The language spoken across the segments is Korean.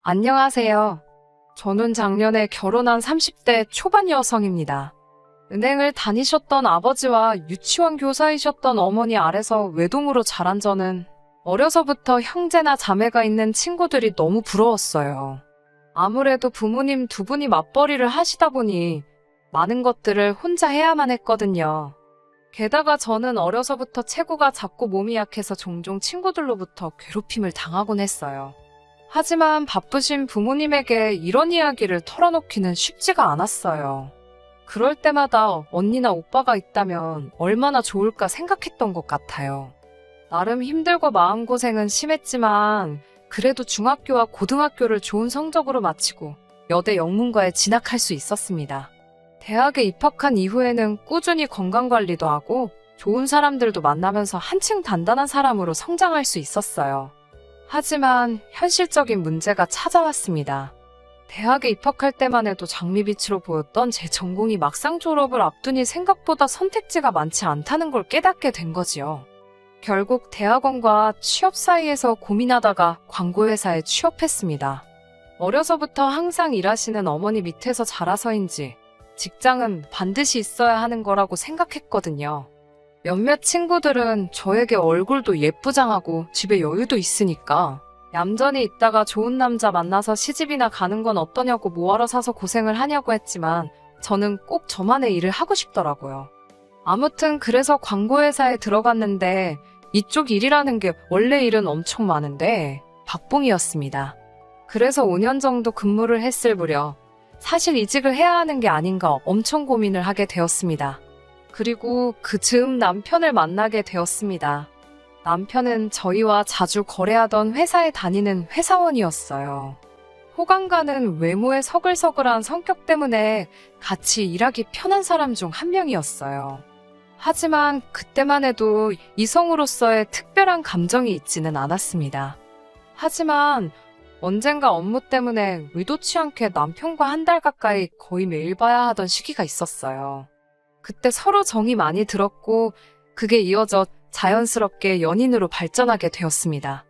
안녕하세요. 저는 작년에 결혼한 30대 초반 여성입니다. 은행을 다니셨던 아버지와 유치원 교사이셨던 어머니 아래서 외동으로 자란 저는 어려서부터 형제나 자매가 있는 친구들이 너무 부러웠어요. 아무래도 부모님 두 분이 맞벌이를 하시다 보니 많은 것들을 혼자 해야만 했거든요. 게다가 저는 어려서부터 체구가 작고 몸이 약해서 종종 친구들로부터 괴롭힘을 당하곤 했어요. 하지만 바쁘신 부모님에게 이런 이야기를 털어놓기는 쉽지가 않았어요. 그럴 때마다 언니나 오빠가 있다면 얼마나 좋을까 생각했던 것 같아요. 나름 힘들고 마음고생은 심했지만 그래도 중학교와 고등학교를 좋은 성적으로 마치고 여대 영문과에 진학할 수 있었습니다. 대학에 입학한 이후에는 꾸준히 건강관리도 하고 좋은 사람들도 만나면서 한층 단단한 사람으로 성장할 수 있었어요. 하지만 현실적인 문제가 찾아왔습니다. 대학에 입학할 때만 해도 장밋빛으로 보였던 제 전공이 막상 졸업을 앞두니 생각보다 선택지가 많지 않다는 걸 깨닫게 된 거지요. 결국 대학원과 취업 사이에서 고민하다가 광고회사에 취업했습니다. 어려서부터 항상 일하시는 어머니 밑에서 자라서인지 직장은 반드시 있어야 하는 거라고 생각했거든요. 몇몇 친구들은 저에게 얼굴도 예쁘장하고 집에 여유도 있으니까 얌전히 있다가 좋은 남자 만나서 시집이나 가는 건 어떠냐고 뭐하러 사서 고생을 하냐고 했지만 저는 꼭 저만의 일을 하고 싶더라고요. 아무튼 그래서 광고회사에 들어갔는데 이쪽 일이라는 게 원래 일은 엄청 많은데 박봉이었습니다. 그래서 5년 정도 근무를 했을 무렵 사실 이직을 해야 하는 게 아닌가 엄청 고민을 하게 되었습니다. 그리고 그 즈음 남편을 만나게 되었습니다. 남편은 저희와 자주 거래하던 회사에 다니는 회사원이었어요. 호감가는 외모의 서글서글한 성격 때문에 같이 일하기 편한 사람 중 한 명이었어요. 하지만 그때만 해도 이성으로서의 특별한 감정이 있지는 않았습니다. 하지만 언젠가 업무 때문에 의도치 않게 남편과 한 달 가까이 거의 매일 봐야 하던 시기가 있었어요. 그때 서로 정이 많이 들었고 그게 이어져 자연스럽게 연인으로 발전하게 되었습니다.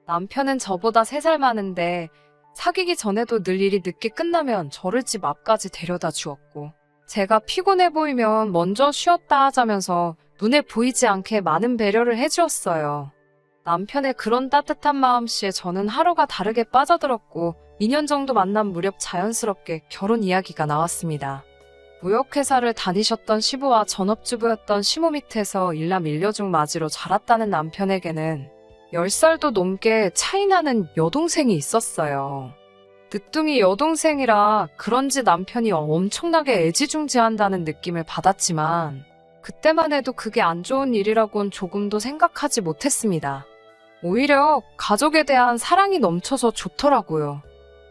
남편은 저보다 3살 많은데 사귀기 전에도 늘 일이 늦게 끝나면 저를 집 앞까지 데려다 주었고 제가 피곤해 보이면 먼저 쉬었다 하자면서 눈에 보이지 않게 많은 배려를 해주었어요. 남편의 그런 따뜻한 마음씨에 저는 하루가 다르게 빠져들었고 2년 정도 만난 무렵 자연스럽게 결혼 이야기가 나왔습니다. 무역회사를 다니셨던 시부와 전업주부였던 시모 밑에서 일남 일녀중 맞이로 자랐다는 남편에게는 10살도 넘게 차이나는 여동생이 있었어요. 늦둥이 여동생이라 그런지 남편이 엄청나게 애지중지한다는 느낌을 받았지만 그때만 해도 그게 안 좋은 일이라곤 조금도 생각하지 못했습니다. 오히려 가족에 대한 사랑이 넘쳐서 좋더라고요.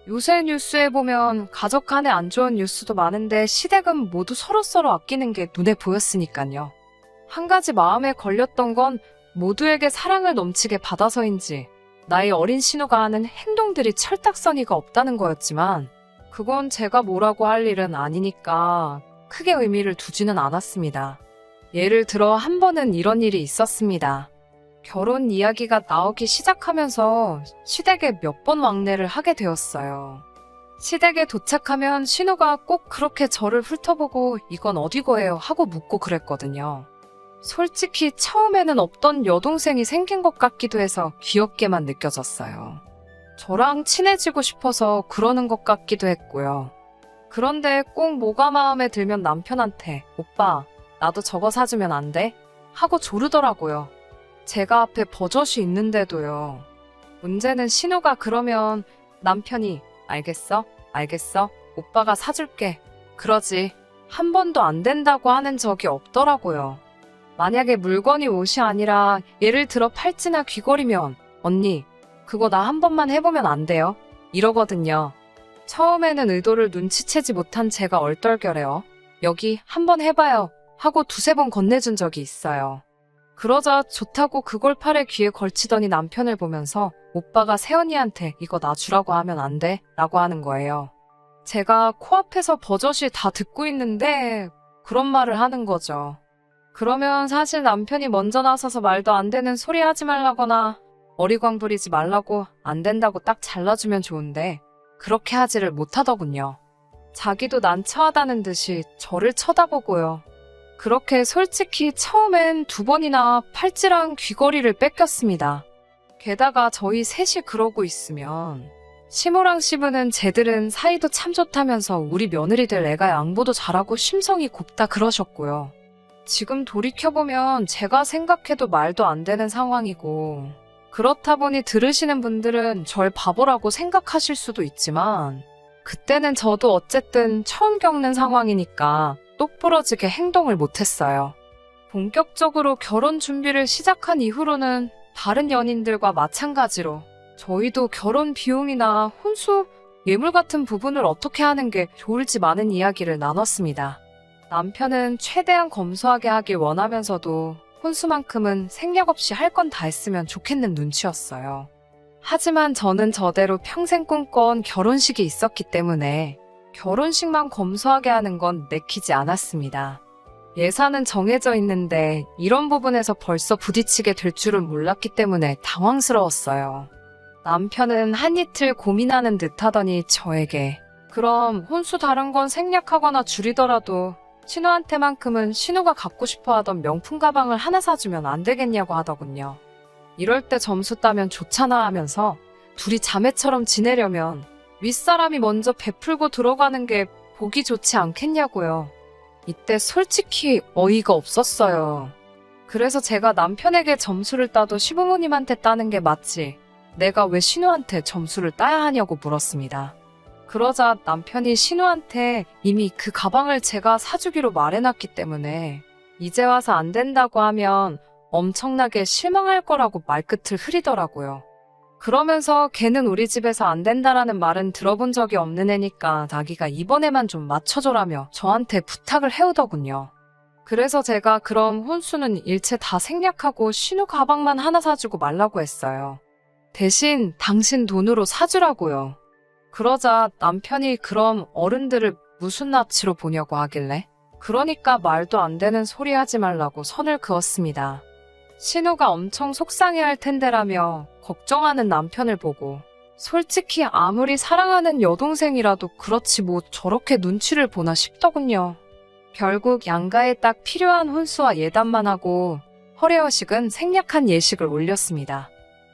요새 뉴스에 보면 가족 간에 안 좋은 뉴스도 많은데 시댁은 모두 서로서로 아끼는 게 눈에 보였으니까요. 한 가지 마음에 걸렸던 건 모두에게 사랑을 넘치게 받아서인지 나이 어린 신우가 하는 행동들이 철딱서니가 없다는 거였지만 그건 제가 뭐라고 할 일은 아니니까 크게 의미를 두지는 않았습니다. 예를 들어 한 번은 이런 일이 있었습니다. 결혼 이야기가 나오기 시작하면서 시댁에 몇 번 왕래를 하게 되었어요. 시댁에 도착하면 신우가 꼭 그렇게 저를 훑어보고 이건 어디 거예요 하고 묻고 그랬거든요. 솔직히 처음에는 없던 여동생이 생긴 것 같기도 해서 귀엽게만 느껴졌어요. 저랑 친해지고 싶어서 그러는 것 같기도 했고요. 그런데 꼭 뭐가 마음에 들면 남편한테 오빠 나도 저거 사주면 안 돼? 하고 조르더라고요. 제가 앞에 버젓이 있는데도요. 문제는 신우가 그러면 남편이 알겠어? 오빠가 사줄게. 그러지 한 번도 안 된다고 하는 적이 없더라고요. 만약에 물건이 옷이 아니라 예를 들어 팔찌나 귀걸이면 언니 그거 나 한 번만 해보면 안 돼요? 이러거든요. 처음에는 의도를 눈치채지 못한 제가 얼떨결에요. 여기 한번 해봐요 하고 2-3번 건네준 적이 있어요. 그러자 좋다고 그걸 팔에 귀에 걸치더니 남편을 보면서 오빠가 새언니한테 이거 나 주라고 하면 안 돼? 라고 하는 거예요. 제가 코앞에서 버젓이 다 듣고 있는데 그런 말을 하는 거죠. 그러면 사실 남편이 먼저 나서서 말도 안 되는 소리 하지 말라거나 어리광 부리지 말라고 안 된다고 딱 잘라주면 좋은데 그렇게 하지를 못하더군요. 자기도 난처하다는 듯이 저를 쳐다보고요. 그렇게 솔직히 처음엔 2번이나 팔찌랑 귀걸이를 뺏겼습니다. 게다가 저희 셋이 그러고 있으면 시모랑 시부는 쟤들은 사이도 참 좋다면서 우리 며느리들 애가 양보도 잘하고 심성이 곱다 그러셨고요. 지금 돌이켜보면 제가 생각해도 말도 안 되는 상황이고, 그렇다 보니 들으시는 분들은 절 바보라고 생각하실 수도 있지만, 그때는 저도 어쨌든 처음 겪는 상황이니까 똑부러지게 행동을 못했어요. 본격적으로 결혼 준비를 시작한 이후로는 다른 연인들과 마찬가지로 저희도 결혼 비용이나 혼수, 예물 같은 부분을 어떻게 하는 게 좋을지 많은 이야기를 나눴습니다. 남편은 최대한 검소하게 하길 원하면서도 혼수만큼은 생략 없이 할 건 다 했으면 좋겠는 눈치였어요. 하지만 저는 저대로 평생 꿈꿔온 결혼식이 있었기 때문에 결혼식만 검소하게 하는 건 내키지 않았습니다. 예산은 정해져 있는데 이런 부분에서 벌써 부딪히게 될 줄은 몰랐기 때문에 당황스러웠어요. 남편은 한 이틀 고민하는 듯 하더니 저에게 그럼 혼수 다른 건 생략하거나 줄이더라도 신우한테만큼은 신우가 갖고 싶어 하던 명품 가방을 하나 사주면 안 되겠냐고 하더군요. 이럴 때 점수 따면 좋잖아 하면서 둘이 자매처럼 지내려면 윗사람이 먼저 베풀고 들어가는 게 보기 좋지 않겠냐고요. 이때 솔직히 어이가 없었어요. 그래서 제가 남편에게 점수를 따도 시부모님한테 따는 게 맞지, 내가 왜 신우한테 점수를 따야 하냐고 물었습니다. 그러자 남편이 신우한테 이미 그 가방을 제가 사주기로 말해놨기 때문에 이제 와서 안 된다고 하면 엄청나게 실망할 거라고 말끝을 흐리더라고요. 그러면서 걔는 우리 집에서 안 된다라는 말은 들어본 적이 없는 애니까 자기가 이번에만 좀 맞춰줘라며 저한테 부탁을 해오더군요. 그래서 제가 그럼 혼수는 일체 다 생략하고 신우 가방만 하나 사주고 말라고 했어요. 대신 당신 돈으로 사주라고요. 그러자 남편이 그럼 어른들을 무슨 낯으로 보냐고 하길래 그러니까 말도 안 되는 소리 하지 말라고 선을 그었습니다. 신우가 엄청 속상해할 텐데라며 걱정하는 남편을 보고 솔직히 아무리 사랑하는 여동생이라도 그렇지 뭐 저렇게 눈치를 보나 싶더군요. 결국 양가에 딱 필요한 혼수와 예단만 하고 허례허식은 생략한 예식을 올렸습니다.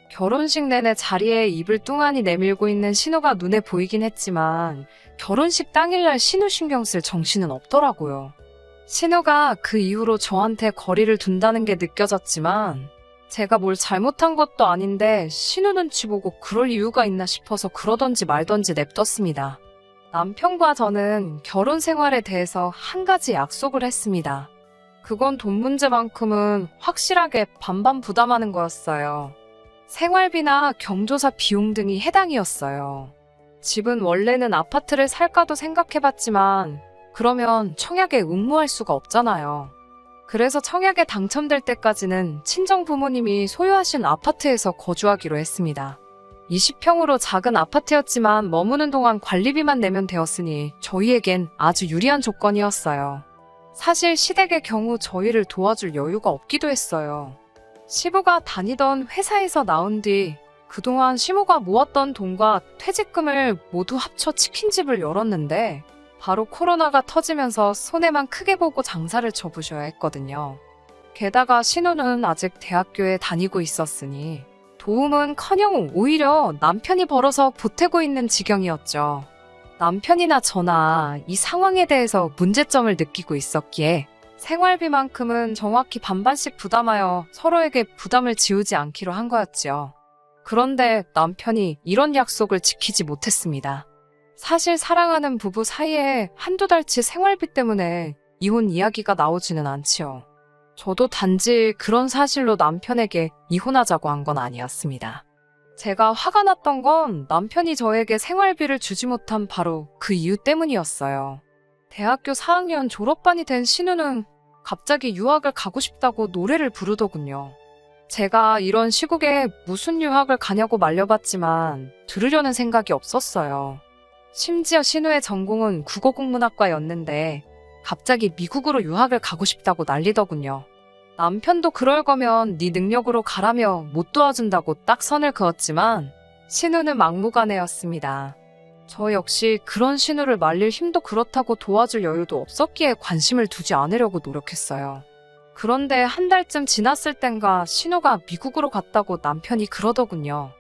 결혼식 내내 자리에 입을 뚱하니 내밀고 있는 신우가 눈에 보이긴 했지만 결혼식 당일날 신우 신경 쓸 정신은 없더라고요. 신우가 그 이후로 저한테 거리를 둔다는 게 느껴졌지만 제가 뭘 잘못한 것도 아닌데 신우 눈치 보고 그럴 이유가 있나 싶어서 그러던지 말던지 냅뒀습니다. 남편과 저는 결혼 생활에 대해서 한 가지 약속을 했습니다. 그건 돈 문제만큼은 확실하게 반반 부담하는 거였어요. 생활비나 경조사 비용 등이 해당이었어요. 집은 원래는 아파트를 살까도 생각해봤지만 그러면 청약에 응모할 수가 없잖아요. 그래서 청약에 당첨될 때까지는 친정 부모님이 소유하신 아파트에서 거주하기로 했습니다. 20평으로 작은 아파트였지만 머무는 동안 관리비만 내면 되었으니 저희에겐 아주 유리한 조건이었어요. 사실 시댁의 경우 저희를 도와줄 여유가 없기도 했어요. 시부가 다니던 회사에서 나온 뒤 그동안 시모가 모았던 돈과 퇴직금을 모두 합쳐 치킨집을 열었는데 바로 코로나가 터지면서 손해만 크게 보고 장사를 접으셔야 했거든요. 게다가 신우는 아직 대학교에 다니고 있었으니 도움은커녕 오히려 남편이 벌어서 보태고 있는 지경이었죠. 남편이나 저나 이 상황에 대해서 문제점을 느끼고 있었기에 생활비만큼은 정확히 반반씩 부담하여 서로에게 부담을 지우지 않기로 한 거였지요. 그런데 남편이 이런 약속을 지키지 못했습니다. 사실 사랑하는 부부 사이에 한두 달치 생활비 때문에 이혼 이야기가 나오지는 않지요. 저도 단지 그런 사실로 남편에게 이혼하자고 한 건 아니었습니다. 제가 화가 났던 건 남편이 저에게 생활비를 주지 못한 바로 그 이유 때문이었어요. 대학교 4학년 졸업반이 된 신우는 갑자기 유학을 가고 싶다고 노래를 부르더군요. 제가 이런 시국에 무슨 유학을 가냐고 말려봤지만 들으려는 생각이 없었어요. 심지어 신우의 전공은 국어국문학과였는데 갑자기 미국으로 유학을 가고 싶다고 난리더군요. 남편도 그럴 거면 네 능력으로 가라며 못 도와준다고 딱 선을 그었지만 신우는 막무가내였습니다. 저 역시 그런 신우를 말릴 힘도 그렇다고 도와줄 여유도 없었기에 관심을 두지 않으려고 노력했어요. 그런데 한 달쯤 지났을 땐가 신우가 미국으로 갔다고 남편이 그러더군요.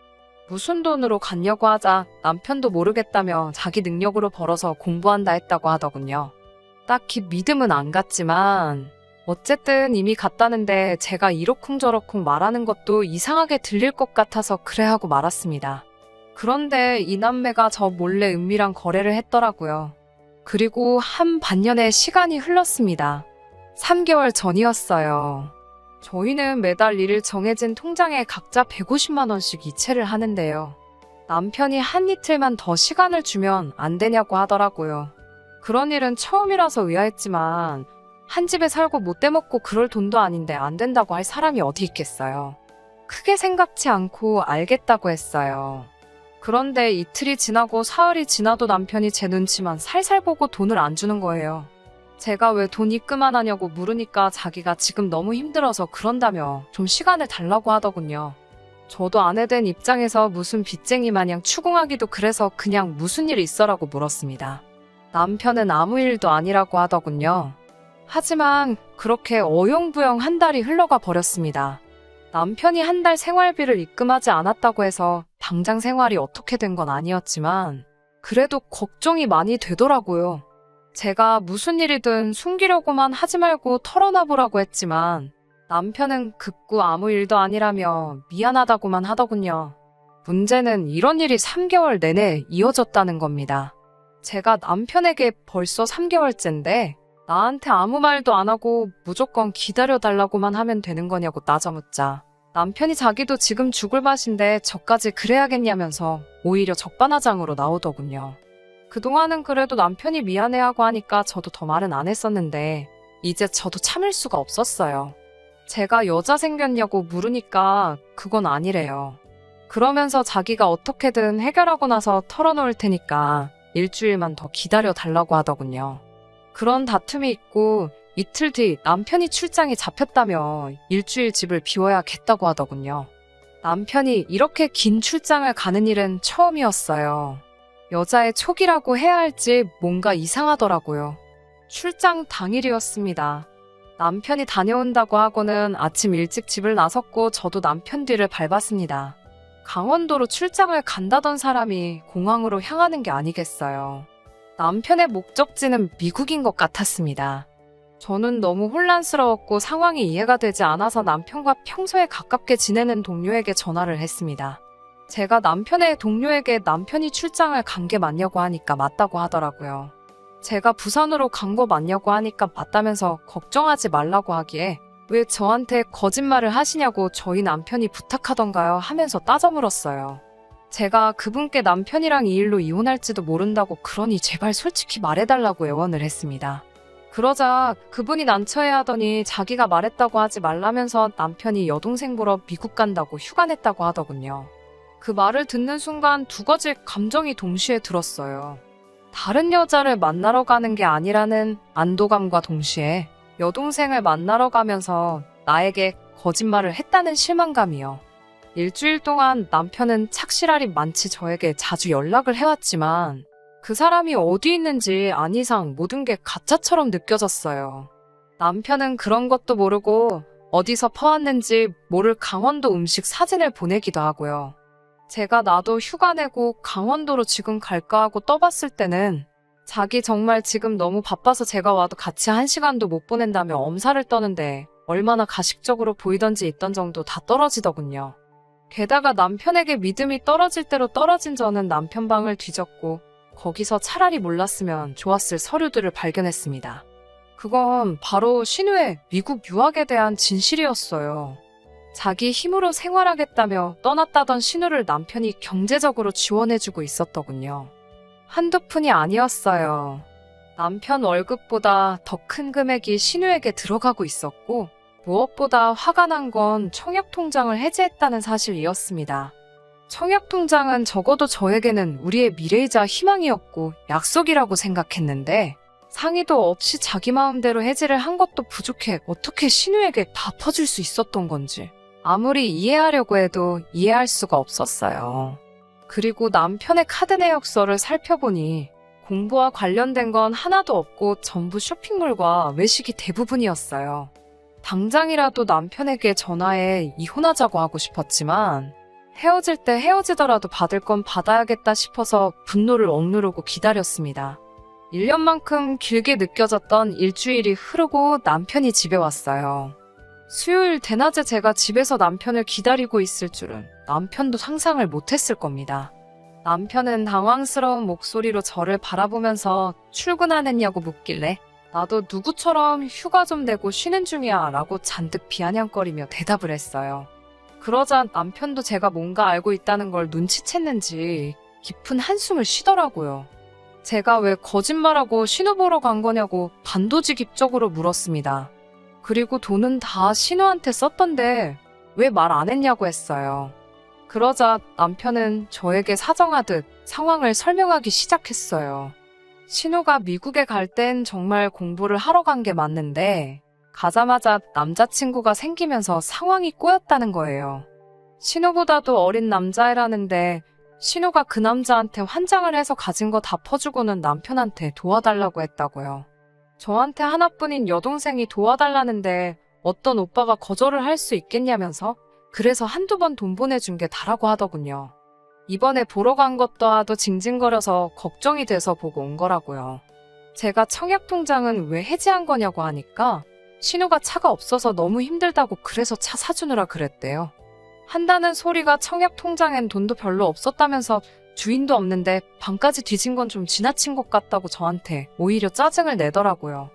무슨 돈으로 갔냐고 하자 남편도 모르겠다며 자기 능력으로 벌어서 공부한다 했다고 하더군요. 딱히 믿음은 안 갔지만 어쨌든 이미 갔다는데 제가 이러쿵저러쿵 말하는 것도 이상하게 들릴 것 같아서 그래 하고 말았습니다. 그런데 이 남매가 저 몰래 은밀한 거래를 했더라고요. 그리고 한 반년의 시간이 흘렀습니다. 3개월 전이었어요. 저희는 매달 1일 정해진 통장에 각자 150만 원씩 이체를 하는데요. 남편이 한 이틀만 더 시간을 주면 안 되냐고 하더라고요. 그런 일은 처음이라서 의아했지만 한 집에 살고 못 대먹고 그럴 돈도 아닌데 안 된다고 할 사람이 어디 있겠어요. 크게 생각지 않고 알겠다고 했어요. 그런데 이틀이 지나고 사흘이 지나도 남편이 제 눈치만 살살 보고 돈을 안 주는 거예요. 제가 왜 돈 입금 안 하냐고 물으니까 자기가 지금 너무 힘들어서 그런다며 좀 시간을 달라고 하더군요. 저도 아내 된 입장에서 무슨 빚쟁이 마냥 추궁하기도 그래서 그냥 무슨 일 있어라고 물었습니다. 남편은 아무 일도 아니라고 하더군요. 하지만 그렇게 어영부영 한 달이 흘러가 버렸습니다. 남편이 한 달 생활비를 입금하지 않았다고 해서 당장 생활이 어떻게 된 건 아니었지만 그래도 걱정이 많이 되더라고요. 제가 무슨 일이든 숨기려고만 하지 말고 털어놔보라고 했지만 남편은 극구 아무 일도 아니라며 미안하다고만 하더군요. 문제는 이런 일이 3개월 내내 이어졌다는 겁니다. 제가 남편에게 벌써 3개월째인데 나한테 아무 말도 안 하고 무조건 기다려달라고만 하면 되는 거냐고 따져묻자 남편이 자기도 지금 죽을 맛인데 저까지 그래야겠냐면서 오히려 적반하장으로 나오더군요. 그동안은 그래도 남편이 미안해하고 하니까 저도 더 말은 안 했었는데 이제 저도 참을 수가 없었어요. 제가 여자 생겼냐고 물으니까 그건 아니래요. 그러면서 자기가 어떻게든 해결하고 나서 털어놓을 테니까 일주일만 더 기다려달라고 하더군요. 그런 다툼이 있고 이틀 뒤 남편이 출장이 잡혔다며 일주일 집을 비워야겠다고 하더군요. 남편이 이렇게 긴 출장을 가는 일은 처음이었어요. 여자의 촉이라고 해야 할지 뭔가 이상하더라고요. 출장 당일이었습니다. 남편이 다녀온다고 하고는 아침 일찍 집을 나섰고 저도 남편 뒤를 밟았습니다. 강원도로 출장을 간다던 사람이 공항으로 향하는 게 아니겠어요. 남편의 목적지는 미국인 것 같았습니다. 저는 너무 혼란스러웠고 상황이 이해가 되지 않아서 남편과 평소에 가깝게 지내는 동료에게 전화를 했습니다. 제가 남편의 동료에게 남편이 출장을 간 게 맞냐고 하니까 맞다고 하더라고요. 제가 부산으로 간 거 맞냐고 하니까 맞다면서 걱정하지 말라고 하기에 왜 저한테 거짓말을 하시냐고 저희 남편이 부탁하던가요 하면서 따져 물었어요. 제가 그분께 남편이랑 이 일로 이혼할지도 모른다고 그러니 제발 솔직히 말해달라고 애원을 했습니다. 그러자 그분이 난처해하더니 자기가 말했다고 하지 말라면서 남편이 여동생 보러 미국 간다고 휴가 냈다고 하더군요. 그 말을 듣는 순간 두 가지 감정이 동시에 들었어요. 다른 여자를 만나러 가는 게 아니라는 안도감과 동시에 여동생을 만나러 가면서 나에게 거짓말을 했다는 실망감이요. 일주일 동안 남편은 착실하리 많지 저에게 자주 연락을 해왔지만 그 사람이 어디 있는지 안 이상 모든 게 가짜처럼 느껴졌어요. 남편은 그런 것도 모르고 어디서 퍼왔는지 모를 강원도 음식 사진을 보내기도 하고요. 제가 나도 휴가 내고 강원도로 지금 갈까 하고 떠봤을 때는 자기 정말 지금 너무 바빠서 제가 와도 같이 1시간도 못 보낸다며 엄살을 떠는데 얼마나 가식적으로 보이던지 있던 정도 다 떨어지더군요. 게다가 남편에게 믿음이 떨어질 대로 떨어진 저는 남편 방을 뒤졌고 거기서 차라리 몰랐으면 좋았을 서류들을 발견했습니다. 그건 바로 신우의 미국 유학에 대한 진실이었어요. 자기 힘으로 생활하겠다며 떠났다던 신우를 남편이 경제적으로 지원해주고 있었더군요. 한두 푼이 아니었어요. 남편 월급보다 더 큰 금액이 신우에게 들어가고 있었고 무엇보다 화가 난 건 청약통장을 해지했다는 사실이었습니다. 청약통장은 적어도 저에게는 우리의 미래이자 희망이었고 약속이라고 생각했는데 상의도 없이 자기 마음대로 해지를 한 것도 부족해 어떻게 신우에게 다 퍼줄 수 있었던 건지 아무리 이해하려고 해도 이해할 수가 없었어요. 그리고 남편의 카드 내역서를 살펴보니 공부와 관련된 건 하나도 없고 전부 쇼핑몰과 외식이 대부분이었어요. 당장이라도 남편에게 전화해 이혼하자고 하고 싶었지만 헤어질 때 헤어지더라도 받을 건 받아야겠다 싶어서 분노를 억누르고 기다렸습니다. 1년만큼 길게 느껴졌던 일주일이 흐르고 남편이 집에 왔어요. 수요일 대낮에 제가 집에서 남편을 기다리고 있을 줄은 남편도 상상을 못했을 겁니다. 남편은 당황스러운 목소리로 저를 바라보면서 출근 안 했냐고 묻길래 나도 누구처럼 휴가 좀 내고 쉬는 중이야 라고 잔뜩 비아냥거리며 대답을 했어요. 그러자 남편도 제가 뭔가 알고 있다는 걸 눈치챘는지 깊은 한숨을 쉬더라고요. 제가 왜 거짓말하고 신호 보러 간 거냐고 단도직입적으로 물었습니다. 그리고 돈은 다 신우한테 썼던데 왜 말 안 했냐고 했어요. 그러자 남편은 저에게 사정하듯 상황을 설명하기 시작했어요. 신우가 미국에 갈 땐 정말 공부를 하러 간 게 맞는데 가자마자 남자친구가 생기면서 상황이 꼬였다는 거예요. 신우보다도 어린 남자애라는데 신우가 그 남자한테 환장을 해서 가진 거 다 퍼주고는 남편한테 도와달라고 했다고요. 저한테 하나뿐인 여동생이 도와달라는데 어떤 오빠가 거절을 할 수 있겠냐면서 그래서 한두 번 돈 보내준 게 다라고 하더군요. 이번에 보러 간 것도 하도 징징거려서 걱정이 돼서 보고 온 거라고요. 제가 청약통장은 왜 해지한 거냐고 하니까 신우가 차가 없어서 너무 힘들다고 그래서 차 사주느라 그랬대요. 한다는 소리가 청약통장엔 돈도 별로 없었다면서 주인도 없는데 방까지 뒤진 건 좀 지나친 것 같다고 저한테 오히려 짜증을 내더라고요.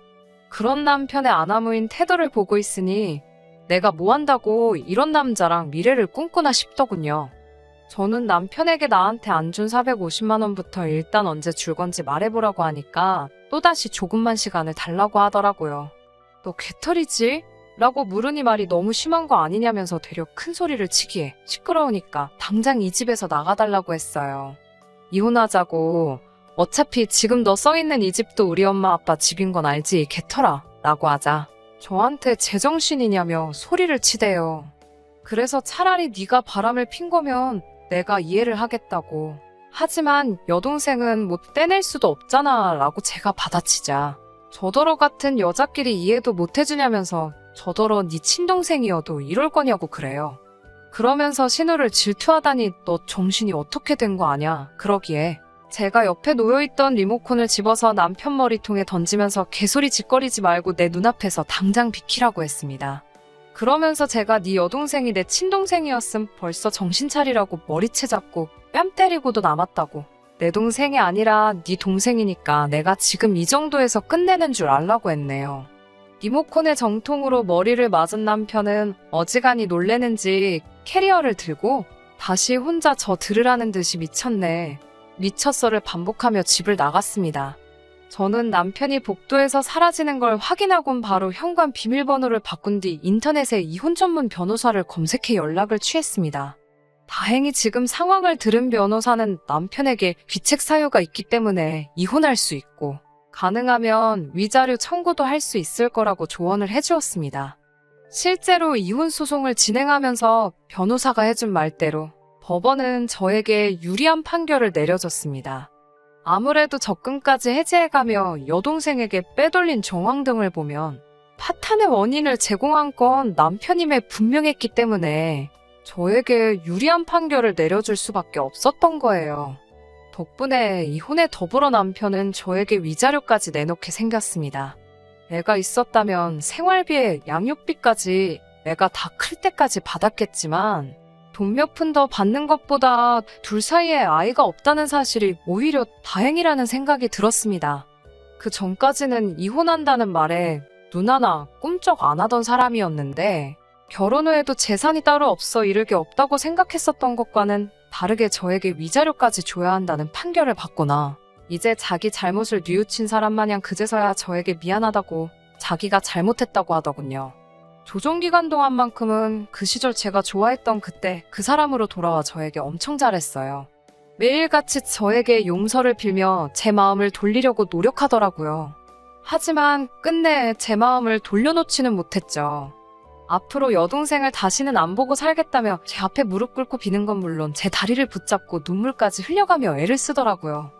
그런 남편의 아나무인 태도를 보고 있으니 내가 뭐 한다고 이런 남자랑 미래를 꿈꾸나 싶더군요. 저는 남편에게 나한테 안 준 450만 원부터 일단 언제 줄 건지 말해보라고 하니까 또다시 조금만 시간을 달라고 하더라고요. 너 개털이지? 라고 물으니 말이 너무 심한 거 아니냐면서 되려 큰 소리를 치기에 시끄러우니까 당장 이 집에서 나가달라고 했어요. 이혼하자고. 어차피 지금 너 써있는 이 집도 우리 엄마 아빠 집인 건 알지 개털아 라고 하자 저한테 제정신이냐며 소리를 치대요. 그래서 차라리 네가 바람을 핀 거면 내가 이해를 하겠다고. 하지만 여동생은 뭐 떼낼 수도 없잖아 라고 제가 받아치자 저더러 같은 여자끼리 이해도 못 해주냐면서 저더러 네 친동생이어도 이럴 거냐고 그래요. 그러면서 신우를 질투하다니 너 정신이 어떻게 된 거 아냐 그러기에 제가 옆에 놓여있던 리모컨을 집어서 남편 머리통에 던지면서 개소리 짓거리지 말고 내 눈앞에서 당장 비키라고 했습니다. 그러면서 제가 네 여동생이 내 친동생이었음 벌써 정신 차리라고 머리채 잡고 뺨 때리고도 남았다고. 내 동생이 아니라 네 동생이니까 내가 지금 이 정도에서 끝내는 줄 알라고 했네요. 리모컨의 정통으로 머리를 맞은 남편은 어지간히 놀래는지 캐리어를 들고 다시 혼자 저 들으라는 듯이 미쳤네. 미쳤어를 반복하며 집을 나갔습니다. 저는 남편이 복도에서 사라지는 걸 확인하곤 바로 현관 비밀번호를 바꾼 뒤 인터넷에 이혼 전문 변호사를 검색해 연락을 취했습니다. 다행히 지금 상황을 들은 변호사는 남편에게 귀책 사유가 있기 때문에 이혼할 수 있고 가능하면 위자료 청구도 할 수 있을 거라고 조언을 해주었습니다. 실제로 이혼 소송을 진행하면서 변호사가 해준 말대로 법원은 저에게 유리한 판결을 내려줬습니다. 아무래도 적금까지 해지해가며 여동생에게 빼돌린 정황 등을 보면 파탄의 원인을 제공한 건 남편임에 분명했기 때문에 저에게 유리한 판결을 내려줄 수밖에 없었던 거예요. 덕분에 이혼에 더불어 남편은 저에게 위자료까지 내놓게 생겼습니다. 애가 있었다면 생활비에 양육비까지 애가 다 클 때까지 받았겠지만 돈 몇 푼 더 받는 것보다 둘 사이에 아이가 없다는 사실이 오히려 다행이라는 생각이 들었습니다. 그 전까지는 이혼한다는 말에 눈 하나 꿈쩍 안 하던 사람이었는데 결혼 후에도 재산이 따로 없어 이를 게 없다고 생각했었던 것과는 다르게 저에게 위자료까지 줘야 한다는 판결을 받거나 이제 자기 잘못을 뉘우친 사람 마냥 그제서야 저에게 미안하다고 자기가 잘못했다고 하더군요. 조정기간 동안만큼은 그 시절 제가 좋아했던 그때 그 사람으로 돌아와 저에게 엄청 잘했어요. 매일같이 저에게 용서를 빌며 제 마음을 돌리려고 노력하더라고요. 하지만 끝내 제 마음을 돌려놓지는 못했죠. 앞으로 여동생을 다시는 안 보고 살겠다며 제 앞에 무릎 꿇고 비는 건 물론 제 다리를 붙잡고 눈물까지 흘려가며 애를 쓰더라고요.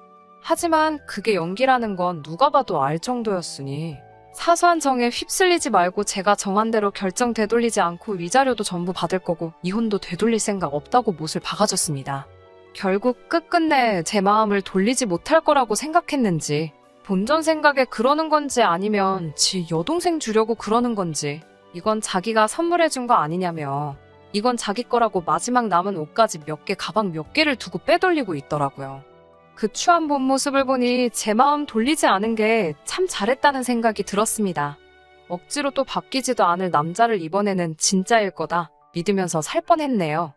하지만 그게 연기라는 건 누가 봐도 알 정도였으니 사소한 정에 휩쓸리지 말고 제가 정한 대로 결정 되돌리지 않고 위자료도 전부 받을 거고 이혼도 되돌릴 생각 없다고 못을 박아줬습니다. 결국 끝끝내 제 마음을 돌리지 못할 거라고 생각했는지 본전 생각에 그러는 건지 아니면 지 여동생 주려고 그러는 건지 이건 자기가 선물해준 거 아니냐며 이건 자기 거라고 마지막 남은 옷까지 몇 개 가방 몇 개를 두고 빼돌리고 있더라고요. 그 추한 본 모습을 보니 제 마음 돌리지 않은 게 참 잘했다는 생각이 들었습니다. 억지로 또 바뀌지도 않을 남자를 이번에는 진짜일 거다 믿으면서 살 뻔했네요.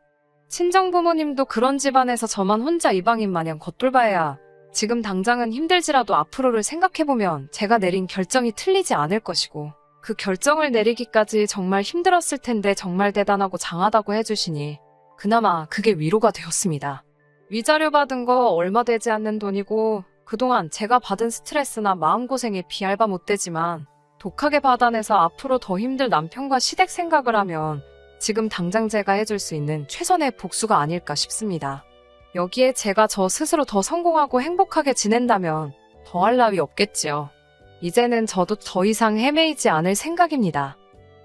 친정 부모님도 그런 집안에서 저만 혼자 이방인 마냥 겉돌봐야 지금 당장은 힘들지라도 앞으로를 생각해보면 제가 내린 결정이 틀리지 않을 것이고 그 결정을 내리기까지 정말 힘들었을 텐데 정말 대단하고 장하다고 해주시니 그나마 그게 위로가 되었습니다. 위자료 받은 거 얼마 되지 않는 돈이고 그동안 제가 받은 스트레스나 마음고생에 비알바 못 되지만 독하게 받아내서 앞으로 더 힘들 남편과 시댁 생각을 하면 지금 당장 제가 해줄 수 있는 최선의 복수가 아닐까 싶습니다. 여기에 제가 저 스스로 더 성공하고 행복하게 지낸다면 더할 나위 없겠지요. 이제는 저도 더 이상 헤매이지 않을 생각입니다.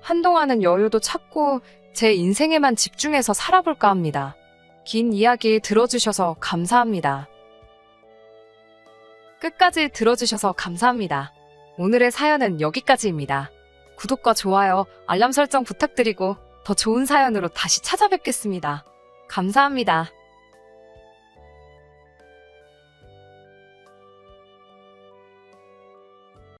한동안은 여유도 찾고 제 인생에만 집중해서 살아볼까 합니다. 긴 이야기 들어주셔서 감사합니다. 끝까지 들어주셔서 감사합니다. 오늘의 사연은 여기까지입니다. 구독과 좋아요, 알람 설정 부탁드리고 더 좋은 사연으로 다시 찾아뵙겠습니다. 감사합니다.